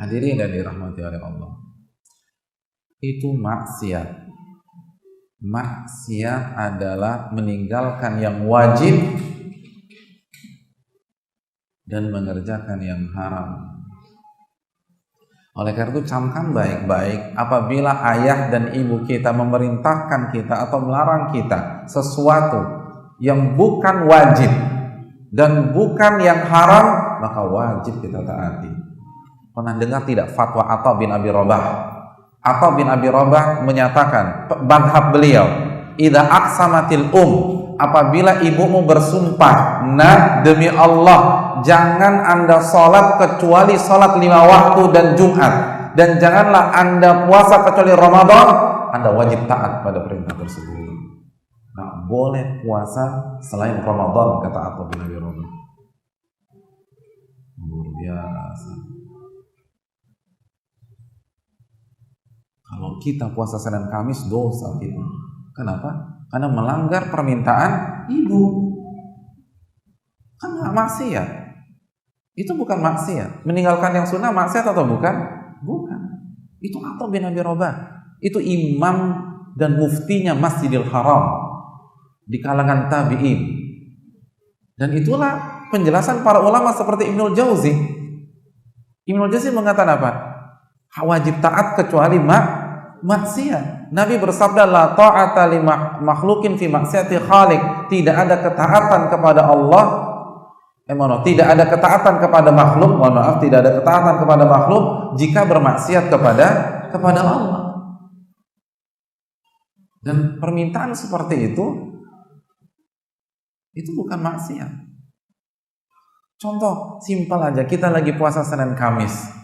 Hadirin yang dirahmati oleh Allah, itu maksiat. Maksiat adalah meninggalkan yang wajib dan mengerjakan yang haram. Oleh karena itu camkan baik-baik, apabila ayah dan ibu kita memerintahkan kita atau melarang kita sesuatu yang bukan wajib dan bukan yang haram, maka wajib kita taati. Pernah dengar tidak fatwa Atha bin Abi Rabah? Atha bin Abi Rabah menyatakan, madhab beliau, idza aqsamatil apabila ibumu bersumpah, nah demi Allah jangan anda sholat kecuali sholat 5 waktu dan Jumat, dan janganlah anda puasa kecuali Ramadan, anda wajib taat pada perintah tersebut. Nggak boleh puasa selain Ramadan, kata Atha bin Abi Rabah. Luar biasa. Kalau kita puasa Senin Kamis, dosa kita. Kenapa? Karena melanggar permintaan ibu. Kan nggak maksiat. Itu bukan maksiat. Meninggalkan yang sunnah maksiat atau bukan? Bukan. Itu Atha bin Abi Rabah. Itu imam dan muftinya Masjidil Haram di kalangan tabi'in. Dan itulah penjelasan para ulama seperti Ibnul Jauzi. Ibnul Jauzi mengatakan apa? Wajib taat kecuali maksiat. Nabi bersabda, la ta'ata li makhlukin fi maksiati khaliq. Tidak ada ketaatan kepada Allah. Tidak ada ketaatan kepada makhluk. Tidak ada ketaatan kepada makhluk jika bermaksiat kepada Allah. Dan permintaan seperti itu bukan maksiat. Contoh simpel aja, kita lagi puasa Senin Kamis.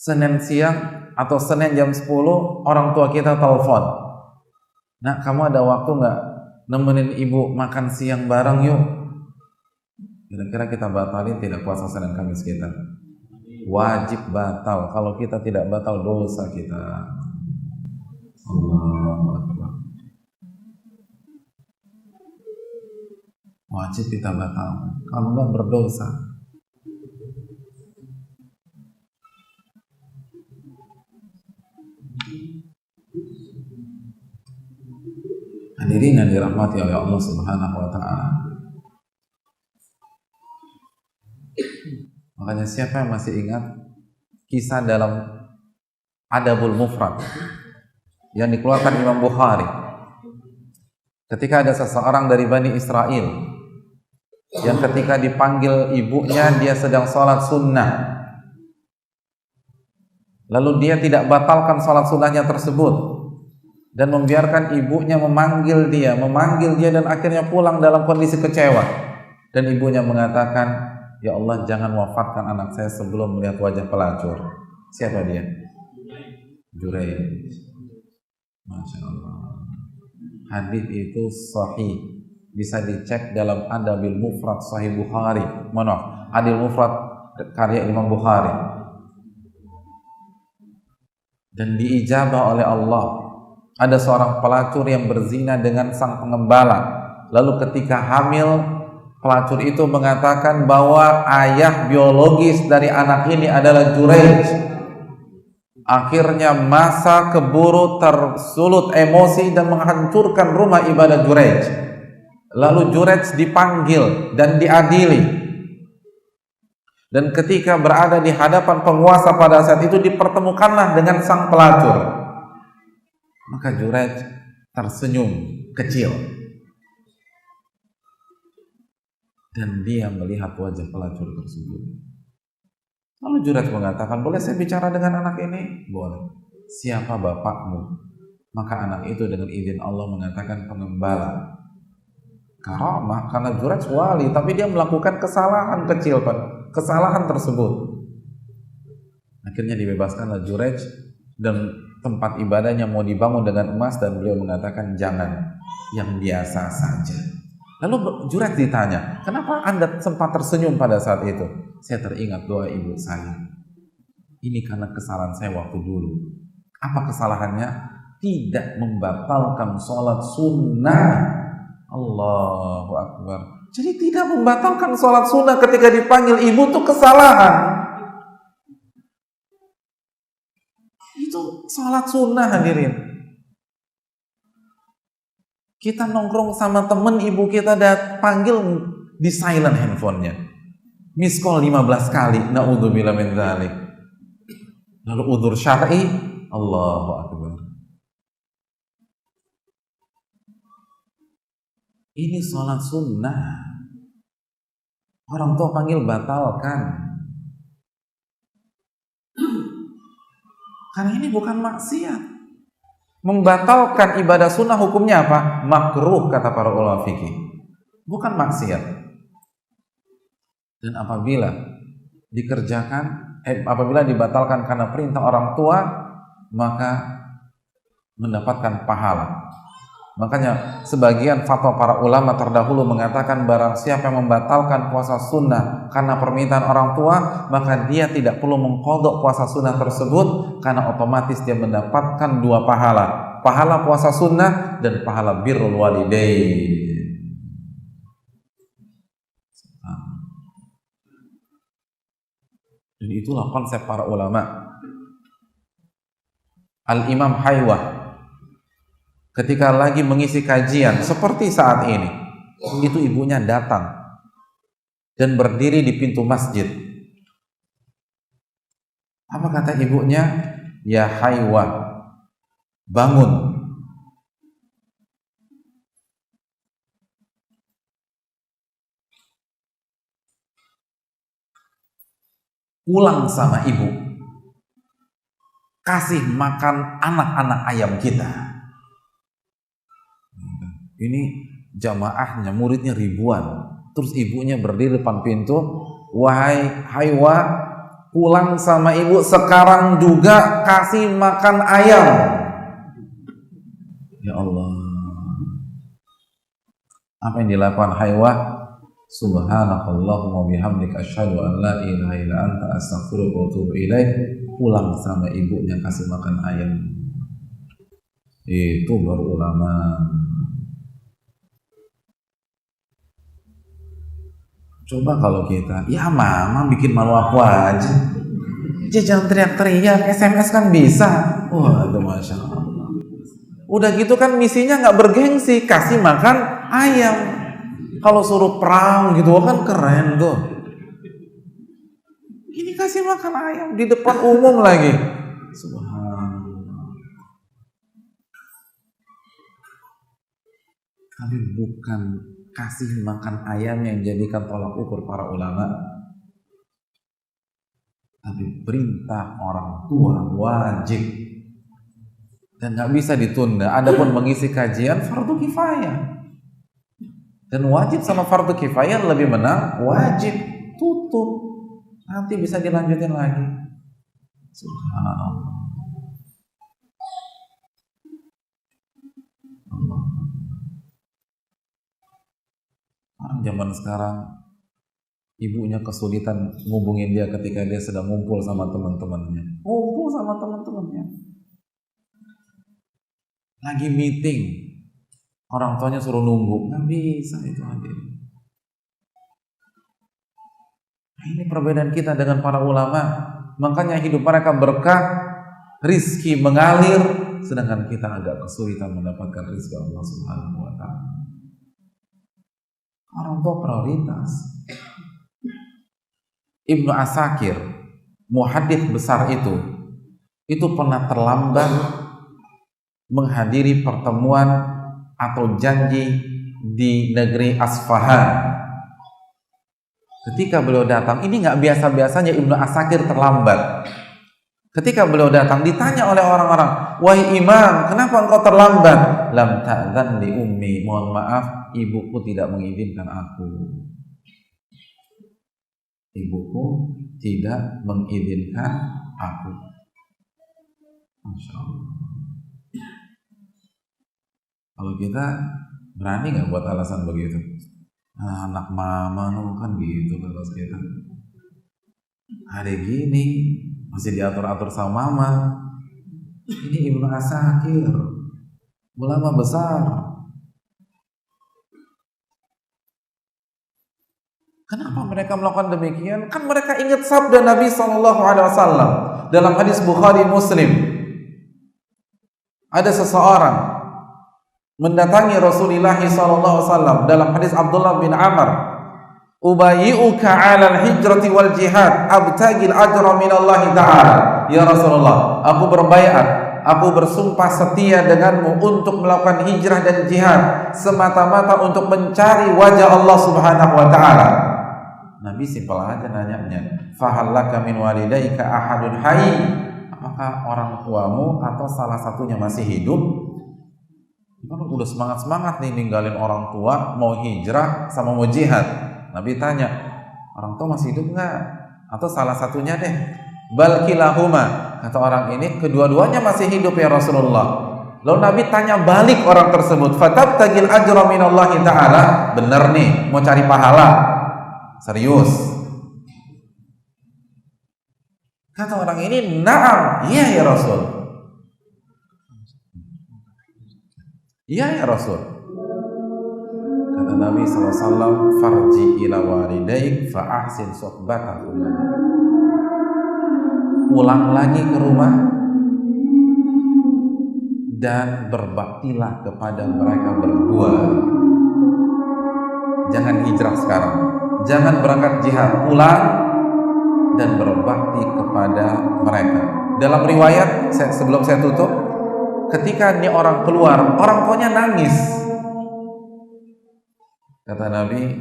Senin siang atau Senin jam 10 orang tua kita telepon, "Nak, kamu ada waktu nggak nemenin ibu makan siang bareng yuk?" Kira-kira kita batalin tidak puasa Senin Kamis kita? Wajib batal. Kalau kita tidak batal, dosa kita. Allahu Akbar. Wajib kita batal. Kalau nggak, berdosa. Hadirin yang dirahmati oleh Allah Subhanahu wa taala. Makanya siapa yang masih ingat kisah dalam Adabul Mufrad yang dikeluarkan Imam Bukhari, ketika ada seseorang dari Bani Israel yang ketika dipanggil ibunya dia sedang sholat sunnah, lalu dia tidak batalkan sholat sunnahnya tersebut dan membiarkan ibunya memanggil dia dan akhirnya pulang dalam kondisi kecewa, dan ibunya mengatakan, "Ya Allah, jangan wafatkan anak saya sebelum melihat wajah pelacur." Siapa dia? Juraij. Masya Allah. Hadis itu sahih, bisa dicek dalam Adabil Mufrad Sahih Bukhari. Adil Mufrad karya Imam Bukhari. Dan diijabah oleh Allah. Ada seorang pelacur yang berzina dengan sang pengembala. Lalu ketika hamil, pelacur itu mengatakan bahwa ayah biologis dari anak ini adalah Juraij. Akhirnya masa keburu tersulut emosi dan menghancurkan rumah ibadah Juraij. Lalu Juraij dipanggil dan diadili. Dan ketika berada di hadapan penguasa pada saat itu, dipertemukanlah dengan sang pelacur. Maka Juraij tersenyum kecil dan dia melihat wajah pelacur tersebut. Lalu Juraij mengatakan, "Boleh saya bicara dengan anak ini?" "Boleh." "Siapa bapakmu?" Maka anak itu dengan izin Allah mengatakan, "Pengembala." Karamah, karena Juraij wali, tapi dia melakukan kesalahan kecil, kesalahan tersebut. Akhirnya dibebaskanlah Juraij dan tempat ibadahnya mau dibangun dengan emas, dan beliau mengatakan, "Jangan, yang biasa saja." Lalu Juraij ditanya, "Kenapa Anda sempat tersenyum pada saat itu?" "Saya teringat doa ibu saya. Ini karena kesalahan saya waktu dulu." "Apa kesalahannya?" "Tidak membatalkan sholat sunnah." Allahu Akbar. Jadi tidak membatalkan sholat sunnah ketika dipanggil ibu itu kesalahan. Itu sholat sunnah hadirin. Kita nongkrong sama temen, ibu kita panggil di silent handphonenya. Miss call 15 kali. Na'udzubillah min dzalik. Lalu udzur syar'i, Allahu Akbar. Ini sholat sunnah. Orang tua panggil batalkan. Karena ini bukan maksiat. Membatalkan ibadah sunnah hukumnya apa? Makruh kata para ulama fikih. Bukan maksiat. Dan apabila apabila dibatalkan karena perintah orang tua, maka mendapatkan pahala. Makanya sebagian fatwa para ulama terdahulu mengatakan barang siapa yang membatalkan puasa sunnah karena permintaan orang tua, maka dia tidak perlu mengqadha puasa sunnah tersebut karena otomatis dia mendapatkan dua pahala. Pahala puasa sunnah dan pahala birrul walidain. Dan itulah konsep para ulama. Al-Imam Haywah ketika lagi mengisi kajian seperti saat ini, itu ibunya datang dan berdiri di pintu masjid. Apa kata ibunya? Ya Haywah, bangun. Pulang sama ibu. Kasih makan anak-anak ayam kita. Ini jamaahnya, muridnya ribuan. Terus ibunya berdiri depan pintu. Wahai Haywah, pulang sama ibu sekarang juga, kasih makan ayam. Ya Allah. Apa yang dilakukan Haywah? Subhanakallahumma bihamdika asyhadu an la ilaha illa anta astaghfiruka wa atubu ilaik. Pulang sama ibunya kasih makan ayam. Itu baru ulama. Coba kalau kita, ya mama bikin malu aku aja. Jangan teriak-teriak, SMS kan bisa. Wah, itu Masya Allah. Udah gitu kan misinya nggak bergengsi, kasih makan ayam. Kalau suruh perang gitu kan keren tuh. Ini kasih makan ayam di depan umum lagi. Subhanallah. Tapi bukan kasih makan ayam yang jadikan tolak ukur para ulama, tapi perintah orang tua wajib dan nggak bisa ditunda. Adapun mengisi kajian fardu kifayah, dan wajib sama fardu kifayah lebih menang wajib. Tutup, nanti bisa dilanjutin lagi. Subhanallah. Orang zaman sekarang ibunya kesulitan ngubungin dia ketika dia sedang ngumpul sama teman-temannya. Ngumpul sama teman-temannya. Lagi meeting, orang tuanya suruh nunggu, nggak bisa itu hadir. Nah, ini perbedaan kita dengan para ulama. Makanya hidup mereka berkah, rizki mengalir, sedangkan kita agak kesulitan mendapatkan rizki Allah Subhanahu wa Ta'ala. Orang tua prioritas. Ibnu Asakir, muhadits besar itu pernah terlambat menghadiri pertemuan atau janji di negeri Asfahan. Ketika beliau datang, ini nggak biasa-biasanya Ibnu Asakir terlambat. Ketika beliau datang, ditanya oleh orang-orang, wahai imam, kenapa engkau terlambat? Lam ta'dzan li ummi, mohon maaf, ibuku tidak mengizinkan aku. Ibuku tidak mengizinkan aku. Masya Allah. Kalau kita berani nggak buat alasan begitu? Nah, anak mama kan gitu kalau kita. Hari gini masih diatur-atur sama mama. Ini Ibnu Asakir, ulama besar. Kenapa mereka melakukan demikian? Kan mereka ingat sabda Nabi SAW dalam hadis Bukhari Muslim. Ada seseorang mendatangi Rasulullah SAW dalam hadis Abdullah bin Amr, "Ubayyi'uka 'alal hijrati wal jihad abtagil ajra minallahi ta'ala." Ya Rasulullah, aku berbaiat, aku bersumpah setia denganmu untuk melakukan hijrah dan jihad semata-mata untuk mencari wajah Allah Subhanahu wa taala. Nabi simpel aja nanyanya, "Fahallaka min walidaika ahadun hayy?" Apakah orang tuamu atau salah satunya masih hidup? Kan udah semangat-semangat nih ninggalin orang tua, mau hijrah sama mau jihad. Nabi tanya, orang tua masih hidup nggak? Atau salah satunya deh? Bal kilahuma, kata orang ini, kedua-duanya masih hidup ya Rasulullah. Lalu Nabi tanya balik orang tersebut, fatabtagil ajra minallahi ta'ala. Bener nih, mau cari pahala? Serius? Kata orang ini, na'am, iya ya Rasul. Iya ya Rasul. Kata Nabi SAW, farji ila walidaik fa'ahsin sohbatahum. Pulang lagi ke rumah dan berbaktilah kepada mereka berdua. Jangan hijrah sekarang, jangan berangkat jihad, pulang dan berbakti kepada mereka. Dalam riwayat, sebelum saya tutup, ketika ini orang keluar, orang tuanya nangis. Kata Nabi,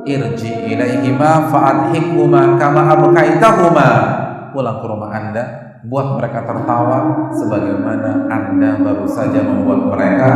irji ilaihima fa'adhikhuma kama abkaitahuma. Pulang ke rumah Anda, buat mereka tertawa sebagaimana Anda baru saja membuat mereka